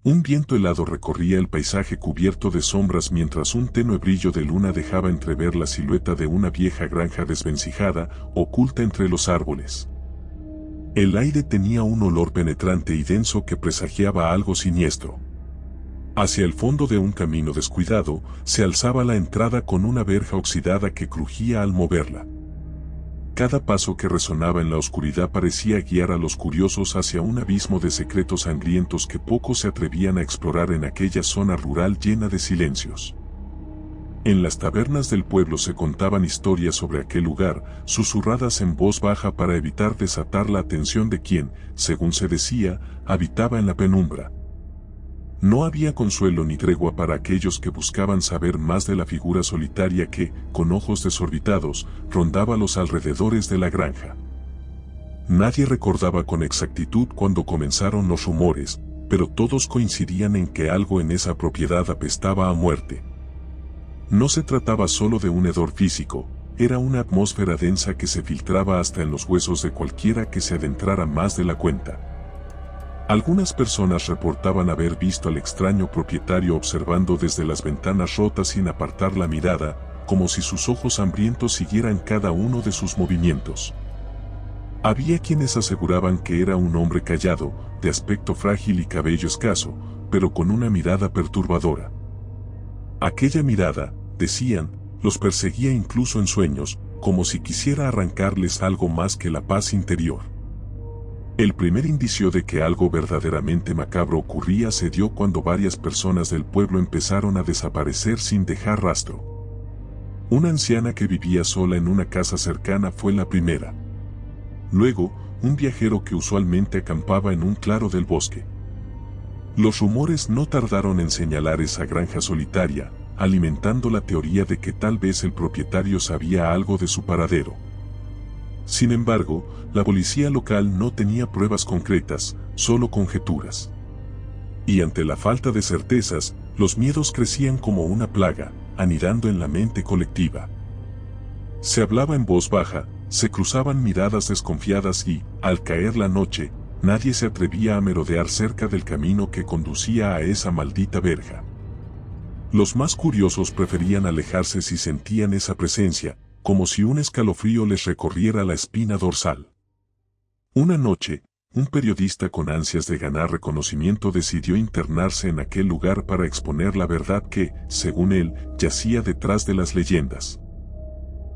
Un viento helado recorría el paisaje cubierto de sombras mientras un tenue brillo de luna dejaba entrever la silueta de una vieja granja desvencijada, oculta entre los árboles. El aire tenía un olor penetrante y denso que presagiaba algo siniestro. Hacia el fondo de un camino descuidado, se alzaba la entrada con una verja oxidada que crujía al moverla. Cada paso que resonaba en la oscuridad parecía guiar a los curiosos hacia un abismo de secretos sangrientos que pocos se atrevían a explorar en aquella zona rural llena de silencios. En las tabernas del pueblo se contaban historias sobre aquel lugar, susurradas en voz baja para evitar desatar la atención de quien, según se decía, habitaba en la penumbra. No había consuelo ni tregua para aquellos que buscaban saber más de la figura solitaria que, con ojos desorbitados, rondaba los alrededores de la granja. Nadie recordaba con exactitud cuándo comenzaron los rumores, pero todos coincidían en que algo en esa propiedad apestaba a muerte. No se trataba solo de un hedor físico, era una atmósfera densa que se filtraba hasta en los huesos de cualquiera que se adentrara más de la cuenta. Algunas personas reportaban haber visto al extraño propietario observando desde las ventanas rotas sin apartar la mirada, como si sus ojos hambrientos siguieran cada uno de sus movimientos. Había quienes aseguraban que era un hombre callado, de aspecto frágil y cabello escaso, pero con una mirada perturbadora. Aquella mirada, decían, los perseguía incluso en sueños, como si quisiera arrancarles algo más que la paz interior. El primer indicio de que algo verdaderamente macabro ocurría se dio cuando varias personas del pueblo empezaron a desaparecer sin dejar rastro. Una anciana que vivía sola en una casa cercana fue la primera. Luego, un viajero que usualmente acampaba en un claro del bosque. Los rumores no tardaron en señalar esa granja solitaria, alimentando la teoría de que tal vez el propietario sabía algo de su paradero. Sin embargo, la policía local no tenía pruebas concretas, solo conjeturas. Y ante la falta de certezas, los miedos crecían como una plaga, anidando en la mente colectiva. Se hablaba en voz baja, se cruzaban miradas desconfiadas y, al caer la noche, nadie se atrevía a merodear cerca del camino que conducía a esa maldita verja. Los más curiosos preferían alejarse si sentían esa presencia, como si un escalofrío les recorriera la espina dorsal. Una noche, un periodista con ansias de ganar reconocimiento decidió internarse en aquel lugar para exponer la verdad que, según él, yacía detrás de las leyendas.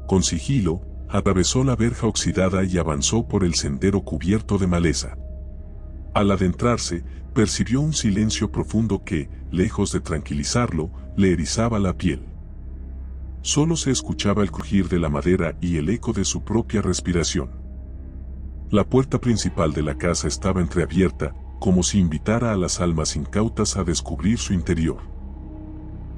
Con sigilo, atravesó la verja oxidada y avanzó por el sendero cubierto de maleza. Al adentrarse, percibió un silencio profundo que, lejos de tranquilizarlo, le erizaba la piel. Solo se escuchaba el crujir de la madera y el eco de su propia respiración. La puerta principal de la casa estaba entreabierta, como si invitara a las almas incautas a descubrir su interior.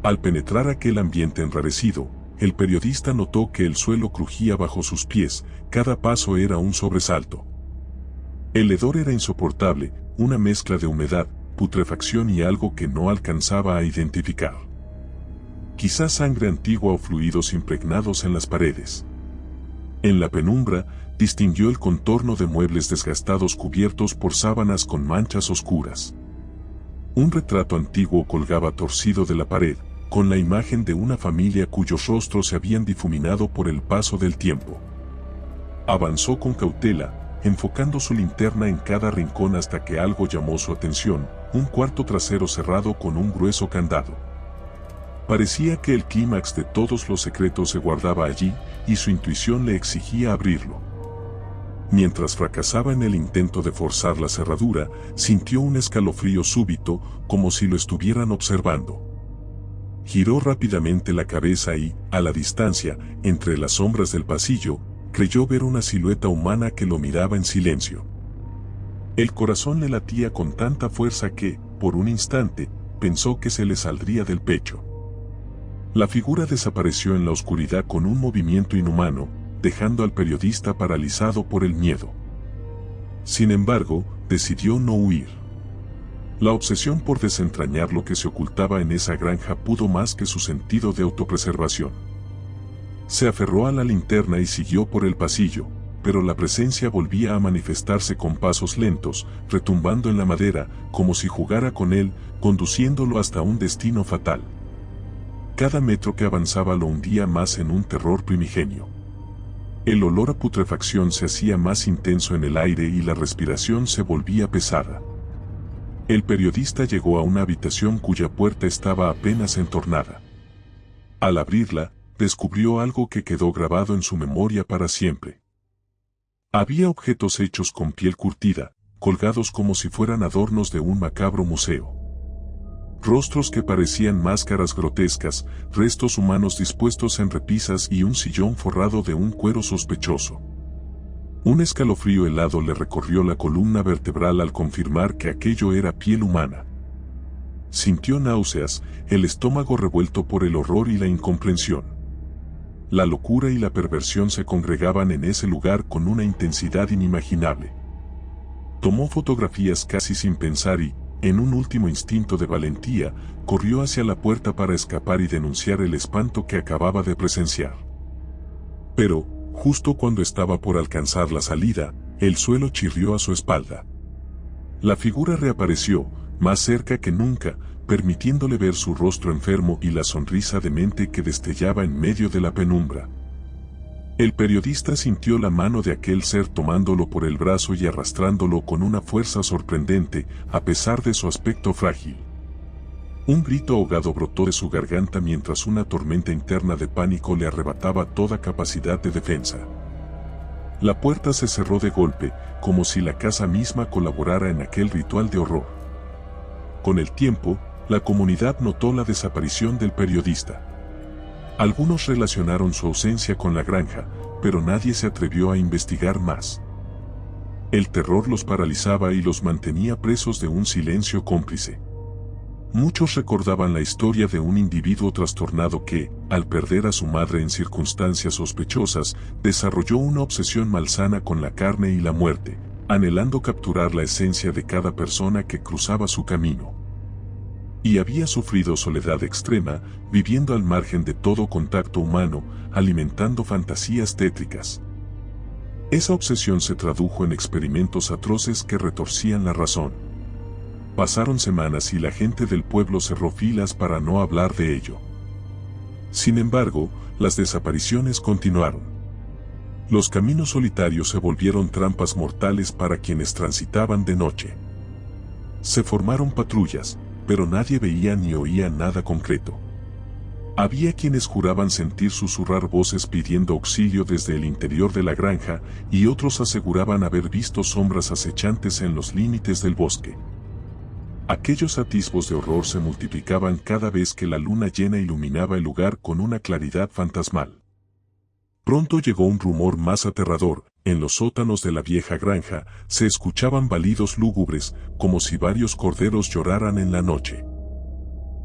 Al penetrar aquel ambiente enrarecido, el periodista notó que el suelo crujía bajo sus pies, cada paso era un sobresalto. El hedor era insoportable, una mezcla de humedad, putrefacción y algo que no alcanzaba a identificar. Quizás sangre antigua o fluidos impregnados en las paredes. En la penumbra, distinguió el contorno de muebles desgastados cubiertos por sábanas con manchas oscuras. Un retrato antiguo colgaba torcido de la pared, con la imagen de una familia cuyos rostros se habían difuminado por el paso del tiempo. Avanzó con cautela, enfocando su linterna en cada rincón hasta que algo llamó su atención, un cuarto trasero cerrado con un grueso candado. Parecía que el clímax de todos los secretos se guardaba allí, y su intuición le exigía abrirlo. Mientras fracasaba en el intento de forzar la cerradura, sintió un escalofrío súbito, como si lo estuvieran observando. Giró rápidamente la cabeza y, a la distancia, entre las sombras del pasillo, creyó ver una silueta humana que lo miraba en silencio. El corazón le latía con tanta fuerza que, por un instante, pensó que se le saldría del pecho. La figura desapareció en la oscuridad con un movimiento inhumano, dejando al periodista paralizado por el miedo. Sin embargo, decidió no huir. La obsesión por desentrañar lo que se ocultaba en esa granja pudo más que su sentido de autopreservación. Se aferró a la linterna y siguió por el pasillo, pero la presencia volvía a manifestarse con pasos lentos, retumbando en la madera, como si jugara con él, conduciéndolo hasta un destino fatal. Cada metro que avanzaba lo hundía más en un terror primigenio. El olor a putrefacción se hacía más intenso en el aire y la respiración se volvía pesada. El periodista llegó a una habitación cuya puerta estaba apenas entornada. Al abrirla, descubrió algo que quedó grabado en su memoria para siempre. Había objetos hechos con piel curtida, colgados como si fueran adornos de un macabro museo. Rostros que parecían máscaras grotescas, restos humanos dispuestos en repisas y un sillón forrado de un cuero sospechoso. Un escalofrío helado le recorrió la columna vertebral al confirmar que aquello era piel humana. Sintió náuseas, el estómago revuelto por el horror y la incomprensión. La locura y la perversión se congregaban en ese lugar con una intensidad inimaginable. Tomó fotografías casi sin pensar y, en un último instinto de valentía, corrió hacia la puerta para escapar y denunciar el espanto que acababa de presenciar. Pero, justo cuando estaba por alcanzar la salida, el suelo chirrió a su espalda. La figura reapareció, más cerca que nunca, permitiéndole ver su rostro enfermo y la sonrisa demente que destellaba en medio de la penumbra. El periodista sintió la mano de aquel ser tomándolo por el brazo y arrastrándolo con una fuerza sorprendente, a pesar de su aspecto frágil. Un grito ahogado brotó de su garganta mientras una tormenta interna de pánico le arrebataba toda capacidad de defensa. La puerta se cerró de golpe, como si la casa misma colaborara en aquel ritual de horror. Con el tiempo, la comunidad notó la desaparición del periodista. Algunos relacionaron su ausencia con la granja, pero nadie se atrevió a investigar más. El terror los paralizaba y los mantenía presos de un silencio cómplice. Muchos recordaban la historia de un individuo trastornado que, al perder a su madre en circunstancias sospechosas, desarrolló una obsesión malsana con la carne y la muerte, anhelando capturar la esencia de cada persona que cruzaba su camino. Y había sufrido soledad extrema, viviendo al margen de todo contacto humano, alimentando fantasías tétricas. Esa obsesión se tradujo en experimentos atroces que retorcían la razón. Pasaron semanas y la gente del pueblo cerró filas para no hablar de ello. Sin embargo, las desapariciones continuaron. Los caminos solitarios se volvieron trampas mortales para quienes transitaban de noche. Se formaron patrullas, pero nadie veía ni oía nada concreto. Había quienes juraban sentir susurrar voces pidiendo auxilio desde el interior de la granja, y otros aseguraban haber visto sombras acechantes en los límites del bosque. Aquellos atisbos de horror se multiplicaban cada vez que la luna llena iluminaba el lugar con una claridad fantasmal. Pronto llegó un rumor más aterrador. En los sótanos de la vieja granja se escuchaban balidos lúgubres, como si varios corderos lloraran en la noche.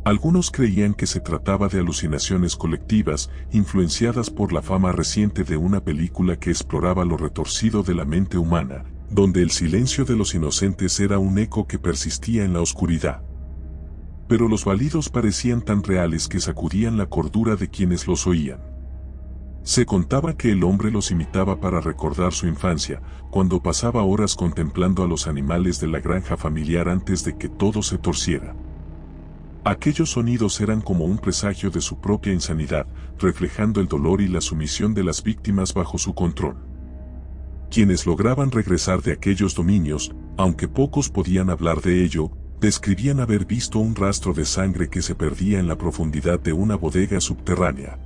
Algunos creían que se trataba de alucinaciones colectivas, influenciadas por la fama reciente de una película que exploraba lo retorcido de la mente humana, donde el silencio de los inocentes era un eco que persistía en la oscuridad. Pero los balidos parecían tan reales que sacudían la cordura de quienes los oían. Se contaba que el hombre los imitaba para recordar su infancia, cuando pasaba horas contemplando a los animales de la granja familiar antes de que todo se torciera. Aquellos sonidos eran como un presagio de su propia insanidad, reflejando el dolor y la sumisión de las víctimas bajo su control. Quienes lograban regresar de aquellos dominios, aunque pocos podían hablar de ello, describían haber visto un rastro de sangre que se perdía en la profundidad de una bodega subterránea.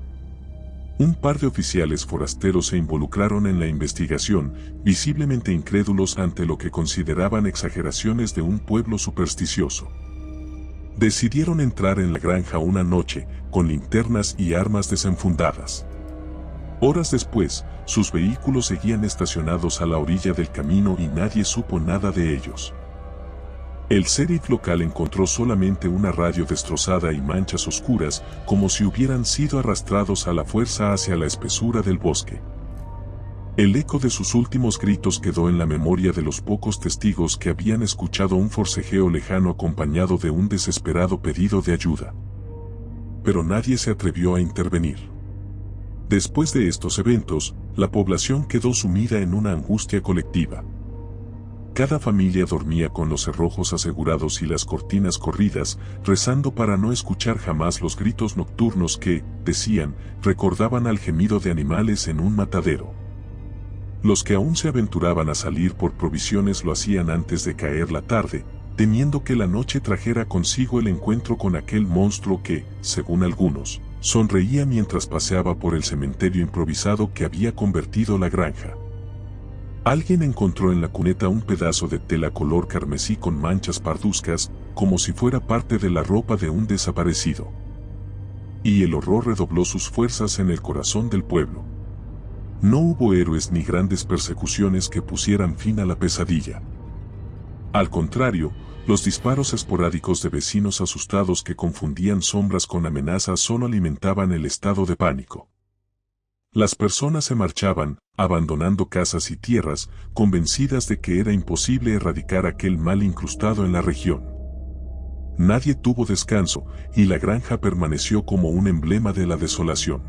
Un par de oficiales forasteros se involucraron en la investigación, visiblemente incrédulos ante lo que consideraban exageraciones de un pueblo supersticioso. Decidieron entrar en la granja una noche, con linternas y armas desenfundadas. Horas después, sus vehículos seguían estacionados a la orilla del camino y nadie supo nada de ellos. El sheriff local encontró solamente una radio destrozada y manchas oscuras, como si hubieran sido arrastrados a la fuerza hacia la espesura del bosque. El eco de sus últimos gritos quedó en la memoria de los pocos testigos que habían escuchado un forcejeo lejano acompañado de un desesperado pedido de ayuda. Pero nadie se atrevió a intervenir. Después de estos eventos, la población quedó sumida en una angustia colectiva. Cada familia dormía con los cerrojos asegurados y las cortinas corridas, rezando para no escuchar jamás los gritos nocturnos que, decían, recordaban al gemido de animales en un matadero. Los que aún se aventuraban a salir por provisiones lo hacían antes de caer la tarde, temiendo que la noche trajera consigo el encuentro con aquel monstruo que, según algunos, sonreía mientras paseaba por el cementerio improvisado que había convertido la granja. Alguien encontró en la cuneta un pedazo de tela color carmesí con manchas parduzcas, como si fuera parte de la ropa de un desaparecido. Y el horror redobló sus fuerzas en el corazón del pueblo. No hubo héroes ni grandes persecuciones que pusieran fin a la pesadilla. Al contrario, los disparos esporádicos de vecinos asustados que confundían sombras con amenazas solo alimentaban el estado de pánico. Las personas se marchaban, abandonando casas y tierras, convencidas de que era imposible erradicar aquel mal incrustado en la región. Nadie tuvo descanso, y la granja permaneció como un emblema de la desolación.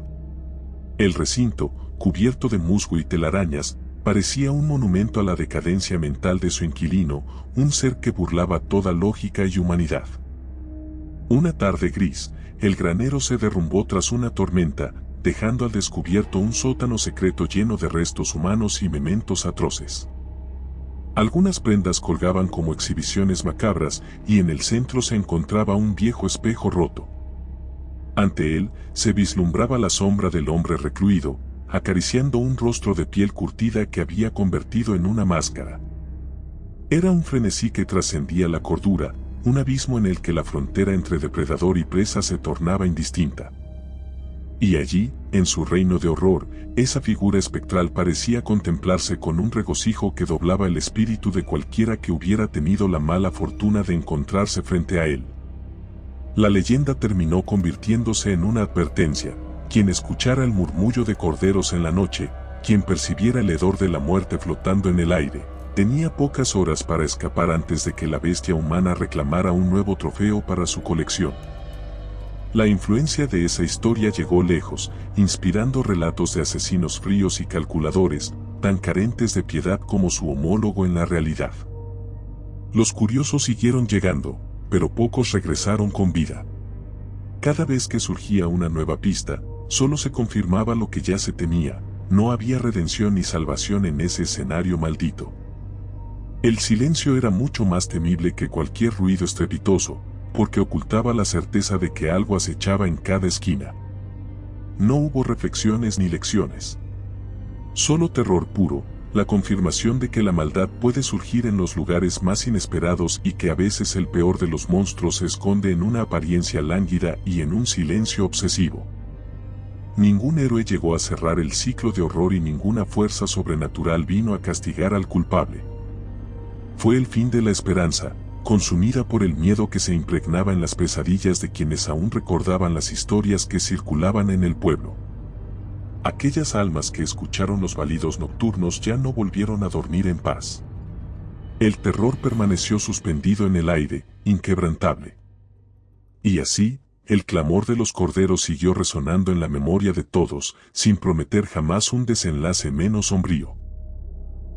El recinto, cubierto de musgo y telarañas, parecía un monumento a la decadencia mental de su inquilino, un ser que burlaba toda lógica y humanidad. Una tarde gris, el granero se derrumbó tras una tormenta, dejando al descubierto un sótano secreto lleno de restos humanos y mementos atroces. Algunas prendas colgaban como exhibiciones macabras y en el centro se encontraba un viejo espejo roto. Ante él se vislumbraba la sombra del hombre recluido, acariciando un rostro de piel curtida que había convertido en una máscara. Era un frenesí que trascendía la cordura, un abismo en el que la frontera entre depredador y presa se tornaba indistinta. Y allí, en su reino de horror, esa figura espectral parecía contemplarse con un regocijo que doblaba el espíritu de cualquiera que hubiera tenido la mala fortuna de encontrarse frente a él. La leyenda terminó convirtiéndose en una advertencia: quien escuchara el murmullo de corderos en la noche, quien percibiera el hedor de la muerte flotando en el aire, tenía pocas horas para escapar antes de que la bestia humana reclamara un nuevo trofeo para su colección. La influencia de esa historia llegó lejos, inspirando relatos de asesinos fríos y calculadores, tan carentes de piedad como su homólogo en la realidad. Los curiosos siguieron llegando, pero pocos regresaron con vida. Cada vez que surgía una nueva pista, solo se confirmaba lo que ya se temía: no había redención ni salvación en ese escenario maldito. El silencio era mucho más temible que cualquier ruido estrepitoso, porque ocultaba la certeza de que algo acechaba en cada esquina. No hubo reflexiones ni lecciones. Solo terror puro, la confirmación de que la maldad puede surgir en los lugares más inesperados y que a veces el peor de los monstruos se esconde en una apariencia lánguida y en un silencio obsesivo. Ningún héroe llegó a cerrar el ciclo de horror y ninguna fuerza sobrenatural vino a castigar al culpable. Fue el fin de la esperanza, consumida por el miedo que se impregnaba en las pesadillas de quienes aún recordaban las historias que circulaban en el pueblo. Aquellas almas que escucharon los balidos nocturnos ya no volvieron a dormir en paz. El terror permaneció suspendido en el aire, inquebrantable. Y así, el clamor de los corderos siguió resonando en la memoria de todos, sin prometer jamás un desenlace menos sombrío.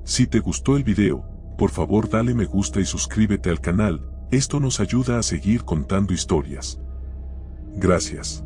Si te gustó el video, por favor dale me gusta y suscríbete al canal, esto nos ayuda a seguir contando historias. Gracias.